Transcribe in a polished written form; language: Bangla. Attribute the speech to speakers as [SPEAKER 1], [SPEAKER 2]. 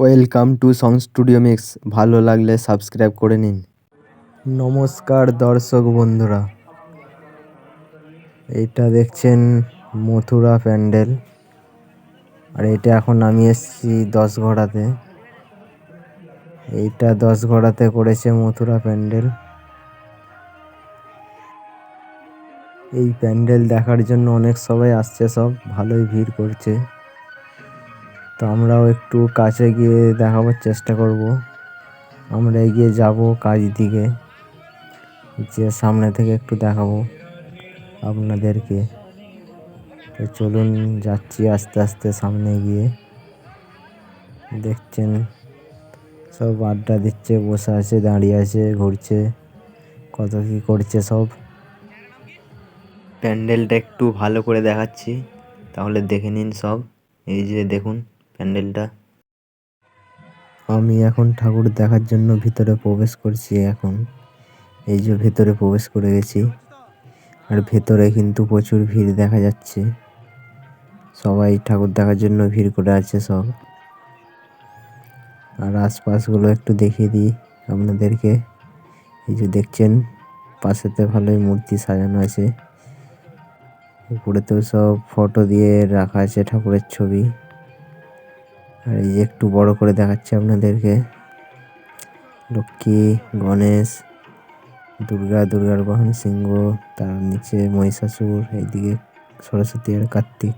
[SPEAKER 1] Welcome to song studio mix. ভালো লাগলে সাবস্ক্রাইব করে নিন। নমস্কার দর্শক বন্ধুরা, এইটা দেখছেন মথুরা প্যান্ডেল। আর এটা এখন আমি এসেছি 10ঘড়াতে। এইটা 10ঘড়াতে করেছে মথুরা প্যান্ডেল। এই প্যান্ডেল দেখার জন্য অনেক সবাই আসছে, সব ভালোই ভিড় করছে। তো আমরাও একটু কাছে গিয়ে দেখাবার চেষ্টা করব। আমরা এগিয়ে যাব কাছ দিকে, যে সামনে থেকে একটু দেখাবো আপনাদেরকে। তো চলুন, যাচ্ছি আস্তে আস্তে সামনে গিয়ে। দেখছেন সব আড্ডা দিচ্ছে, বসে আছে, দাঁড়িয়ে আছে, ঘুরছে, কত কি করছে সব। প্যান্ডেলটা একটু ভালো করে দেখাচ্ছি, তাহলে দেখে নিন সব। এই যে দেখুন প্যান্ডেলটা। আমি এখন ঠাকুর দেখার জন্য ভিতরে প্রবেশ করছি। এখন এই যে ভেতরে প্রবেশ করে গেছি, আর ভেতরে কিন্তু প্রচুর ভিড় দেখা যাচ্ছে। সবাই ঠাকুর দেখার জন্য ভিড় করে আছে সব। আর আশপাশগুলো একটু দেখিয়ে দিই আপনাদেরকে। এই যে দেখছেন পাশেতে ভালোই মূর্তি সাজানো আছে, উপরেতেও সব ফটো দিয়ে রাখা আছে ঠাকুরের ছবি। আর এই যে একটু বড় করে দেখাচ্ছে আপনাদেরকে, লক্ষ্মী, গণেশ, দুর্গার বাহন সিংহ, তার নিচে মহিষাসুর, এইদিকে সরস্বতী আর কার্তিক।